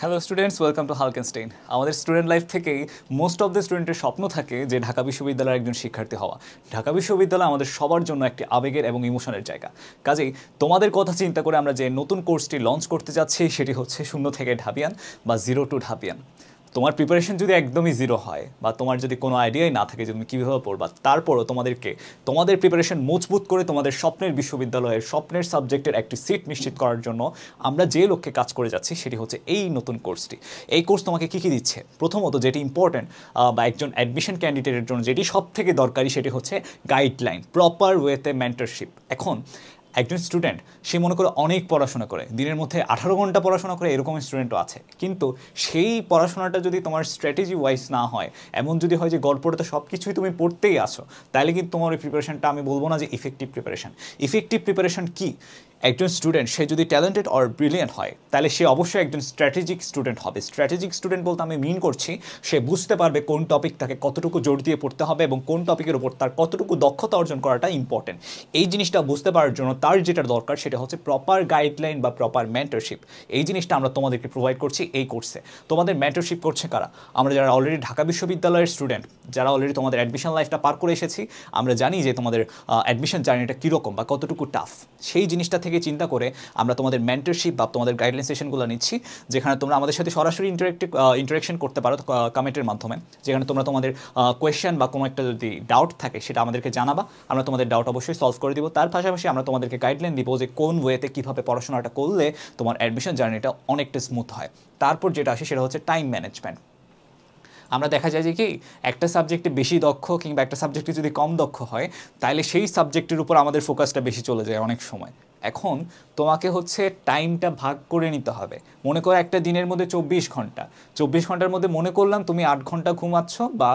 Hello students, welcome to Halkenstein. আমাদের student life থেকেই most of the স্টুডেন্টের স্বপ্ন থাকে যে ঢাকা বিশ্ববিদ্যালয়ের একজন শিক্ষার্থী হওয়া। ঢাকা বিশ্ববিদ্যালয় আমাদের সবার জন্য একটি আবেগের এবং ইমোশনের জায়গা। কাজেই তোমাদের কথা চিন্তা করে আমরা যে নতুন কোর্সটি লঞ্চ করতে যাচ্ছি সেটি হচ্ছে শূন্য থেকে ঢাবিয়ান বা জিরো টু ঢাবিয়ান। তোমার প্রিপারেশন যদি একদমই জিরো হয় বা তোমার যদি কোনো আইডিয়াই না থাকে যে তুমি কীভাবে পড়বা, তারপরও তোমাদেরকে তোমাদের প্রিপারেশন মজবুত করে তোমাদের স্বপ্নের বিশ্ববিদ্যালয়ের স্বপ্নের সাবজেক্টের একটি সিট নিশ্চিত করার জন্য আমরা যে লক্ষ্যে কাজ করে যাচ্ছি সেটি হচ্ছে এই নতুন কোর্সটি। এই কোর্স তোমাকে কী কী দিচ্ছে? প্রথমত যেটি ইম্পর্ট্যান্ট বা একজন অ্যাডমিশন ক্যান্ডিডেটের জন্য যেটি সব থেকে দরকারি সেটি হচ্ছে গাইডলাইন, প্রপার ওয়েতে মেন্টরশিপ। এখন একজন স্টুডেন্ট সে মনে করে অনেক পড়াশোনা করে, দিনের মধ্যে 18 ঘন্টা পড়াশোনা করে, এরকম স্টুডেন্টও আছে। কিন্তু সেই পড়াশোনাটা যদি তোমার স্ট্র্যাটেজি ওয়াইজ না হয়, এমন যদি হয় যে গল্পটাতে সব কিছুই তুমি পড়তেই আসো, তাহলে কিন্তু তোমার ওই প্রিপারেশনটা আমি বলবো না যে ইফেক্টিভ প্রিপারেশন। ইফেক্টিভ প্রিপারেশন কি? একজন স্টুডেন্ট সে যদি ট্যালেন্টেড অর ব্রিলিয়েন্ট হয় তাহলে সে অবশ্যই একজন স্ট্র্যাটেজিক স্টুডেন্ট হবে। স্ট্র্যাটেজিক স্টুডেন্ট বলতে আমি মিন করছি সে বুঝতে পারবে কোন টপিক তাকে কতটুকু জোর দিয়ে পড়তে হবে এবং কোন টপিকের উপর তার কতটুকু দক্ষতা অর্জন করাটা ইম্পর্টেন্ট। এই জিনিসটা বুঝতে পারার জন্য তার যেটা দরকার সেটা হচ্ছে প্রপার গাইডলাইন বা প্রপার মেন্টরশিপ। এই জিনিসটা আমরা তোমাদেরকে প্রোভাইড করছি এই কোর্সে। তোমাদের মেন্টরশিপ করছে কারা? আমরা যারা অলরেডি ঢাকা বিশ্ববিদ্যালয়ের স্টুডেন্ট, যারা অলরেডি তোমাদের অ্যাডমিশন লাইফটা পার করে এসেছি, আমরা জানি যে তোমাদের অ্যাডমিশন জার্নিটা কীরকম বা কতটুকু টাফ। সেই জিনিসটা থেকে চিন্তা করে আমরা তোমাদের মেন্টরশিপ বা তোমাদের গাইডলাইন সেশনগুলো নিচ্ছি, যেখানে তোমরা আমাদের সাথে সরাসরি ইন্টারেকশন করতে পারো কমেন্টের মাধ্যমে, যেখানে তোমরা তোমাদের কোয়েশ্চেন বা কোনো একটা যদি ডাউট থাকে সেটা আমাদেরকে জানাবা, আমরা তোমাদের ডাউট অবশ্যই সলভ করে দিব। তার পাশাপাশি আমরা তোমাদেরকে গাইডলাইন দিব যে কোন ওয়েতে কীভাবে পড়াশোনাটা করলে তোমার অ্যাডমিশন জার্নিটা অনেকটা স্মুথ হয়। তারপর যেটা আসে সেটা হচ্ছে টাইম ম্যানেজমেন্ট। আমরা দেখা যায় যে কি একটা সাবজেক্টে বেশি দক্ষ কিংবা একটা সাবজেক্টে যদি কম দক্ষ হয় তাহলে সেই সাবজেক্টের উপর আমাদের ফোকাসটা বেশি চলে যায় অনেক সময়। এখন তোমাকে হচ্ছে টাইমটা ভাগ করে নিতে হবে। মনে করো একটা দিনের মধ্যে 24 ঘন্টার মধ্যে মনে করলাম তুমি 8 ঘন্টা ঘুমাচ্ছ বা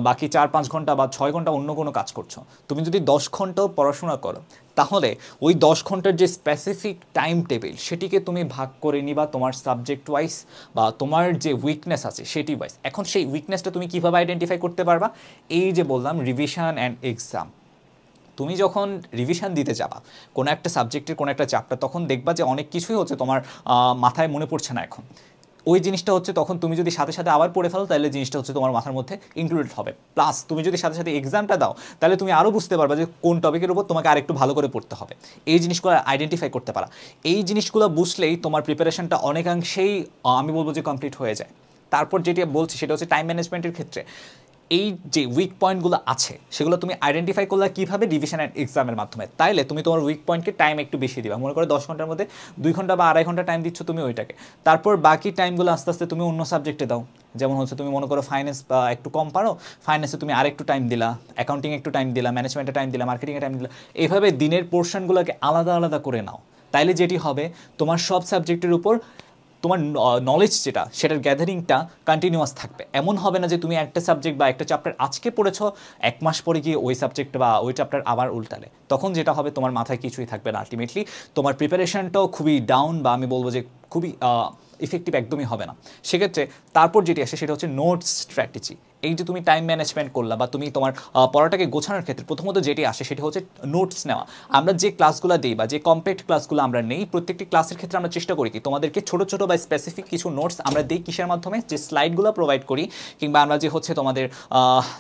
বাকি 4-5 ঘন্টা বা 6 ঘন্টা অন্য কোনো কাজ করছো। তুমি যদি 10 ঘন্টাও পড়াশোনা করো তাহলে ওই 10 ঘন্টার যে স্পেসিফিক টাইম টেবিল সেটিকে তুমি ভাগ করে নিবা তোমার সাবজেক্ট ওয়াইজ বা তোমার যে উইকনেস আছে সেটি ওয়াইজ। এখন সেই উইকনেসটা তুমি কীভাবে আইডেন্টিফাই করতে পারবা? এই যে বললাম রিভিশন অ্যান্ড এক্সাম। তুমি যখন রিভিশন দিতে যাবা কোনো একটা সাবজেক্টের কোনো একটা চ্যাপ্টার, তখন দেখবা যে অনেক কিছুই হচ্ছে তোমার মাথায় মনে পড়ছে না। এখন ওই জিনিসটা হচ্ছে তখন তুমি যদি সাথে সাথে আবার পড়ে ফেলো তাহলে জিনিসটা হচ্ছে তোমার মাথার মধ্যে ইনক্লুডেড হবে। প্লাস তুমি যদি সাথে সাথে এক্সামটা দাও তাহলে তুমি আরও বুঝতে পারবা যে কোন টপিকের উপর তোমাকে আরেকটু ভালো করে পড়তে হবে। এই জিনিসগুলো আইডেন্টিফাই করতে পারা, এই জিনিসগুলো বুঝলেই তোমার প্রিপারেশনটা অনেকাংশেই আমি বলবো যে কমপ্লিট হয়ে যায়। তারপর যেটা বলছি সেটা হচ্ছে টাইম ম্যানেজমেন্টের ক্ষেত্রে এই যে উইক পয়েন্টগুলো আছে সেগুলো তুমি আইডেন্টিফাই করলে কীভাবে? রিভিশন অ্যান্ড এক্সামের মাধ্যমে। তাইলে তুমি তোমার উইক পয়েন্টকে টাইম একটু বেশি দিবা। মনে করো 10 ঘন্টার মধ্যে 2 ঘন্টা বা 2.5 ঘন্টা টাইম দিচ্ছ তুমি ওইটাকে, তারপর বাকি টাইমগুলো আস্তে আস্তে তুমি অন্য সাবজেক্টে দাও। যেমন হচ্ছে তুমি মনে করো ফাইন্যান্স একটু কম পারো, ফাইন্যান্সে তুমি আরেকটু টাইম দিলা, অ্যাকাউন্টিং একটু টাইম দিলা, ম্যানেজমেন্টে টাইম দিলা, মার্কেটিংয়ে টাইম দিলা। এইভাবে দিনের পোর্শনগুলোকে আলাদা আলাদা করে নাও। তাইলে যেটি হবে তোমার সব সাবজেক্টের উপর তোমার নলেজ যেটা সেটার গ্যাদারিংটা কন্টিনিউয়াস থাকবে। এমন হবে না যে তুমি একটা সাবজেক্ট বা একটা চ্যাপ্টার আজকে পড়েছো, 1 মাস পরে গিয়ে ওই সাবজেক্ট বা ওই চ্যাপ্টার আবার উল্টালে, তখন যেটা হবে তোমার মাথায় কিছুই থাকবে না। আলটিমেটলি তোমার প্রিপারেশনটাও খুবই ডাউন বা আমি বলবো যে খুবই ইফেক্টিভ একদমই হবে না। সেক্ষেত্রে তারপর যেটি আসে সেটা হচ্ছে নোটস স্ট্র্যাটেজি। এই যে তুমি টাইম ম্যানেজমেন্ট করলা বা তুমি তোমার পড়াটাকে গোছানোর ক্ষেত্রে প্রথমত যেটি আসে সেটি হচ্ছে নোটস নেওয়া। আমরা যে ক্লাসগুলো দিই বা যে কম্প্যাক্ট ক্লাসগুলো আমরা নেই, প্রত্যেকটি ক্লাসের ক্ষেত্রে আমরা চেষ্টা করি কি তোমাদেরকে ছোটো ছোটো বা স্পেসিফিক কিছু নোটস আমরা দিই। কিসের মাধ্যমে? যে স্লাইডগুলো প্রোভাইড করি কিংবা আমরা যে হচ্ছে তোমাদের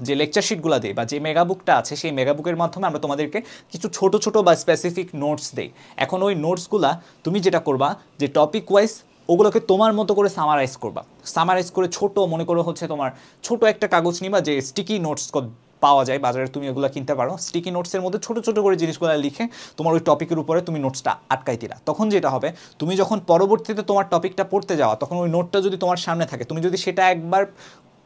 যে লেকচার শিটগুলো দিই বা যে মেগাবুকটা আছে সেই মেগাবুকের মাধ্যমে আমরা তোমাদেরকে কিছু ছোটো ছোটো বা স্পেসিফিক নোটস দিই। এখন ওই নোটসগুলো তুমি যেটা করবা যে টপিক ওয়াইজ ওগুলোকে তোমার মতো করে সামারাইজ করবা। সামারাইজ করে ছোট মনে করো হচ্ছে তোমার ছোট একটা কাগজ নিবা, যে স্টিকি নোটস পাওয়া যায় বাজারে, তুমি ওগুলো কিনতে পারো। স্টিকি নোটসের মধ্যে ছোট ছোট করে জিনিসগুলো লিখে তোমার ওই টপিকের উপরে তুমি নোটসটা আটকাই দিলা। তখন যেটা হবে তুমি যখন পরবর্তীতে তোমার টপিকটা পড়তে যাওয়া তখন ওই নোটটা যদি তোমার সামনে থাকে, তুমি যদি সেটা একবার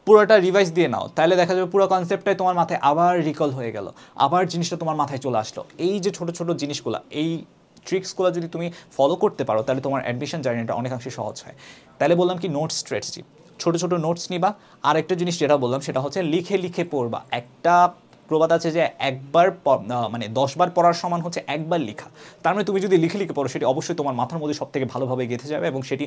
পুরোটা রিভাইজ দিয়ে নাও তাহলে দেখা যাবে পুরো কনসেপ্টটাই তোমার মাথায় আবার রিকল হয়ে গেল, আবার জিনিসটা তোমার মাথায় চলে আসলো। এই যে ছোট ছোট জিনিসগুলো, এই ট্রিক্সগুলো যদি তুমি ফলো করতে পারো তাহলে তোমার অ্যাডমিশন জার্নিটা অনেকাংশে সহজ হয়। তাহলে বললাম কি নোটস স্ট্র্যাটেজি, ছোটো ছোটো নোটস নিবা। আর একটা জিনিস যেটা বললাম সেটা হচ্ছে লিখে লিখে পড়বা। একটা প্রবাদ আছে যে একবার মানে 10 বার পড়ার সমান হচ্ছে একবার লেখা। তার মানে তুমি যদি লিখে লিখে পড়ো সেটি অবশ্যই তোমার মাথার মধ্যে সব থেকে ভালোভাবে গেঁথে যাবে এবং সেটি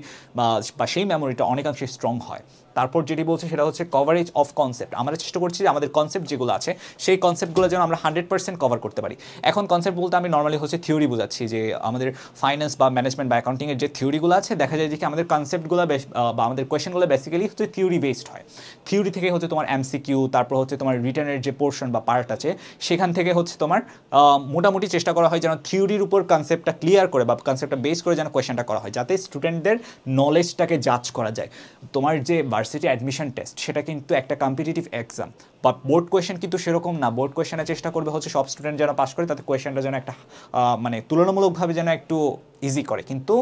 বা সেই মেমোরিটা অনেকাংশে স্ট্রং হয়। তারপর যেটি বলছে সেটা হচ্ছে কভারেজ অফ কনসেপ্ট। আমরা চেষ্টা করছি যে আমাদের কনসেপ্ট যেগুলো আছে সেই কনসেপ্টগুলো যেন আমরা 100% কভার করতে পারি। এখন কনসেপ্ট বলতে আমি নর্মালি হচ্ছে থিওরি বোঝাচ্ছি, যে আমাদের ফাইন্যান্স বা ম্যানেজমেন্ট বা অ্যাকাউন্টিংয়ের যে থিওরিগুলো আছে, দেখা যায় যে কি আমাদের কনসেপ্টগুলো বা আমাদের কোয়েশনগুলো বেসিক্যালি হচ্ছে থিওরি বেসড হয়। থিওরি থেকে হচ্ছে তোমার এমসিকিউ, তারপর হচ্ছে তোমার রিটার্নের যে পোর্শন বা পার্ট আছে সেখান থেকে হচ্ছে তোমার মোটামুটি চেষ্টা করা হয় যেন থিওরির উপর কনসেপ্টটা ক্লিয়ার করে বা কনসেপ্টটা বেস করে যেন কোয়েশনটা করা হয়, যাতে স্টুডেন্টদের নলেজটাকে জাজ করা যায়। তোমার যে ভার্সিটি অ্যাডমিশন টেস্ট সেটা কিন্তু একটা কম্পিটিটিভ এক্সাম, বা বোর্ড কোয়েশন কিন্তু সেরকম না। বোর্ড কোয়েশনে চেষ্টা করবে হচ্ছে সব স্টুডেন্ট যেন পাস করে, তাতে কোয়েশনটা যেন একটা মানে তুলনামূলকভাবে যেন একটু ইজি করে। কিন্তু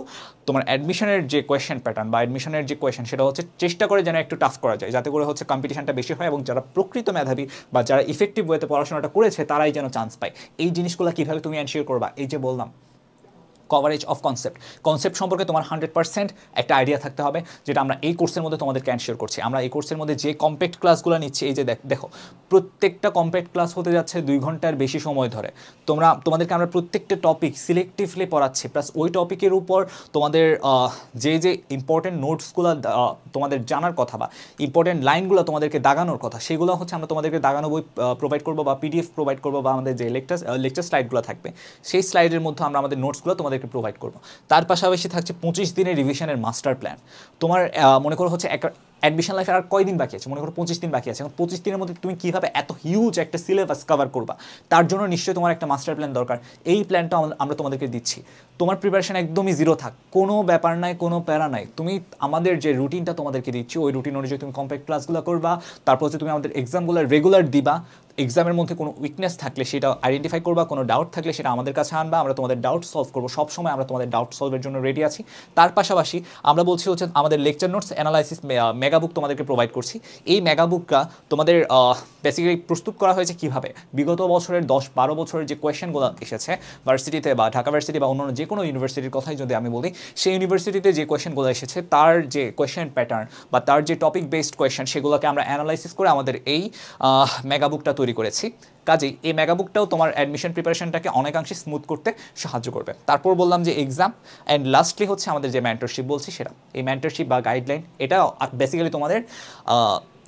তোমার অ্যাডমিশনের যে কোয়েশন প্যাটার্ন বা অ্যাডমিশনের যে কোয়েশন সেটা হচ্ছে চেষ্টা করে যেন একটু টাফ করা যায়, যাতে করে হচ্ছে কম্পিটিশনটা বেশি হয় এবং যারা প্রকৃত মেধাবী বা যারা ইফেক্টিভ ওয়েতে পড়াশোনাটা করেছে তারাই যেন চান্স পায়। এই জিনিসগুলো কীভাবে তুমি এনশিওর করবা? এই যে বললাম কভারেজ অফ কনসেপ্ট সম্পর্কে তোমার 100% একটা আইডিয়া থাকতে হবে, যেটা আমরা এই কোর্সের মধ্যে তোমাদেরকে এনশিওর করছি। আমরা এই কোর্সের মধ্যে যে কম্প্যাক্ট ক্লাসগুলো নিচ্ছি, এই যে দেখো প্রত্যেকটা কম্প্যাক্ট ক্লাস হতে যাচ্ছে 2 ঘন্টার বেশি সময় ধরে। তোমাদেরকে আমরা প্রত্যেকটা টপিক সিলেক্টিভলি পড়াচ্ছি, প্লাস ওই টপিকের উপর তোমাদের যে ইম্পর্টেন্ট নোটসগুলো তোমাদের জানার কথা বা ইম্পর্টেন্ট লাইনগুলো তোমাদেরকে দাগানোর কথা, সেগুলো হচ্ছে আমরা তোমাদেরকে দাগানো বই প্রোভাইড করবো বা পিডিএফ প্রোভাইড করবো, বা আমাদের যে লেকচার স্লাইডগুলো থাকবে সেই স্লাইডের মধ্যে আমরা আমাদের নোটসগুলো তোমাদেরকে প্রোভাইড করবো। তার পাশাপাশি থাকছে 25 দিনের রিভিশনের মাস্টার প্ল্যান। তোমার মনে করো হচ্ছে অ্যাডমিশন লাইফে আর কয়দিন বাকি আছে? মনে করো 25 দিন বাকি আছে। এখন 25 দিনের মধ্যে তুমি কীভাবে এত হিউজ একটা সিলেবাস কভার করবা, তার জন্য নিশ্চয়ই তোমার একটা মাস্টার প্ল্যান দরকার। এই প্ল্যানটা আমরা তোমাদেরকে দিচ্ছি। তোমার প্রিপারেশন একদমই জিরো থাক, কোনো ব্যাপার নাই, কোনো প্যারা নাই। তুমি আমাদের যে রুটিনটা তোমাদেরকে দিচ্ছি ওই রুটিন অনুযায়ী তুমি কম্প্যাক্ট ক্লাসগুলো করবা, তারপর হচ্ছে তুমি আমাদের এক্সামগুলো রেগুলার দিবা। এক্সামের মধ্যে কোনো উইকনেস থাকলে সেটা আইডেন্টিফাই করবা, কোনো ডাউট থাকলে সেটা আমাদের কাছে আনবা, আমরা তোমাদের ডাউট সলভ করবো। সবসময় আমরা তোমাদের ডাউট সলভের জন্য রেডি আছি। তার পাশাপাশি আমরা বলছি হচ্ছে আমাদের লেকচার নোটস অ্যানালাইসিস মেগাবুক তোমাদেরকে প্রোভাইড করছি। এই মেগাবুকটা তোমাদের বেসিক্যালি প্রস্তুত করা হয়েছে কীভাবে, বিগত বছরের 10-12 বছরের যে কোয়েশনগুলো এসেছে ভার্সিটিতে বা ঢাকা ভার্সিটি বা অন্যান্য যে কোনো ইউনিভার্সিটির কথাই যদি আমি বলি, সেই ইউনিভার্সিটিতে যে কোয়েশনগুলো এসেছে তার যে কোয়েশন প্যাটার্ন বা তার যে টপিক বেসড কোয়েশন সেগুলোকে আমরা অ্যানালাইসিস করে আমাদের এই মেগাবুকটা তৈরি করেছি। কাজেই এই মেগাবুকটাও তোমার অ্যাডমিশন প্রিপারেশনটাকে অনেকাংশে স্মুথ করতে সাহায্য করবে। তারপর বললাম যে এক্সাম, অ্যান্ড লাস্টলি হচ্ছে আমাদের যে মেন্টরশিপ বলছি সেটা। এই মেন্টরশিপ বা গাইডলাইন এটা বেসিক্যালি তোমাদের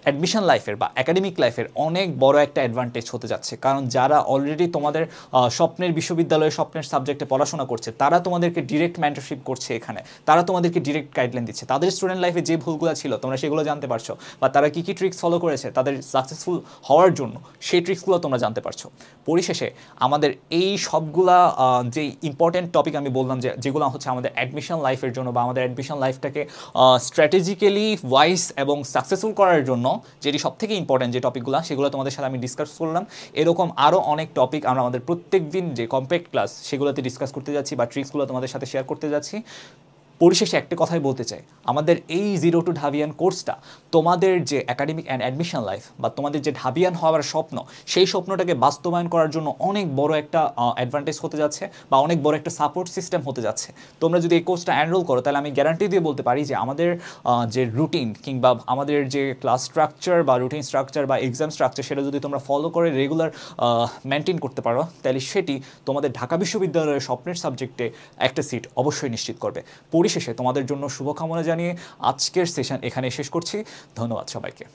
অ্যাডমিশন লাইফের বা একাডেমিক লাইফের অনেক বড় একটা অ্যাডভান্টেজ হতে যাচ্ছে। কারণ যারা অলরেডি তোমাদের স্বপ্নের বিশ্ববিদ্যালয়ে স্বপ্নের সাবজেক্টে পড়াশোনা করছে তারা তোমাদেরকে ডিরেক্ট মেন্টরশিপ করছে এখানে, তারা তোমাদেরকে ডিরেক্ট গাইডলাইন দিচ্ছে। তাদের স্টুডেন্ট লাইফে যে ভুলগুলো ছিল তোমরা সেগুলো জানতে পারছো, বা তারা কী কী ট্রিক্স ফলো করেছে তাদের সাকসেসফুল হওয়ার জন্য, সেই ট্রিক্সগুলো তোমরা জানতে পারছো। পরিশেষে আমাদের এই সবগুলা যে ইম্পর্টেন্ট টপিক আমি বললাম যেগুলো হচ্ছে আমাদের অ্যাডমিশন লাইফের জন্য বা আমাদের অ্যাডমিশন লাইফটাকে স্ট্র্যাটেজিক্যালি ওয়াইজ এবং সাকসেসফুল করার জন্য যেটি সবথেকে ইম্পর্টেন্ট যে টপিকগুলো সেগুলো তোমাদের সাথে আমি ডিসকাস করলাম। এরকম আরও অনেক টপিক আমরা আমাদের প্রত্যেক দিন যে কম্প্যাক্ট ক্লাস সেগুলোতে ডিসকাস করতে যাচ্ছি বা ট্রিক্সগুলো তোমাদের সাথে শেয়ার করতে যাচ্ছি। পরিশেষে একটা কথাই বলতে চাই, আমাদের এই জিরো টু ঢাবিয়ান কোর্সটা তোমাদের যে একাডেমিক অ্যান্ড অ্যাডমিশন লাইফ বা তোমাদের যে ঢাবিয়ান হওয়ার স্বপ্ন, সেই স্বপ্নটাকে বাস্তবায়ন করার জন্য অনেক বড় একটা অ্যাডভান্টেজ হতে যাচ্ছে বা অনেক বড় একটা সাপোর্ট সিস্টেম হতে যাচ্ছে। তোমরা যদি এই কোর্সটা এনরোল করো তাহলে আমি গ্যারান্টি দিয়ে বলতে পারি যে আমাদের যে রুটিন কিংবা আমাদের যে ক্লাস স্ট্রাকচার বা রুটিন স্ট্রাকচার বা এক্সাম স্ট্রাকচার সেটা যদি তোমরা ফলো করে রেগুলার মেনটেন করতে পারো, তাহলে সেটি তোমাদের ঢাকা বিশ্ববিদ্যালয়ের স্বপ্নের সাবজেক্টে একটা সিট অবশ্যই নিশ্চিত করবে। পরিশেষে তোমাদের জন্য শুভকামনা জানিয়ে আজকের সেশন এখানে শেষ করছি। ধন্যবাদ সবাইকে।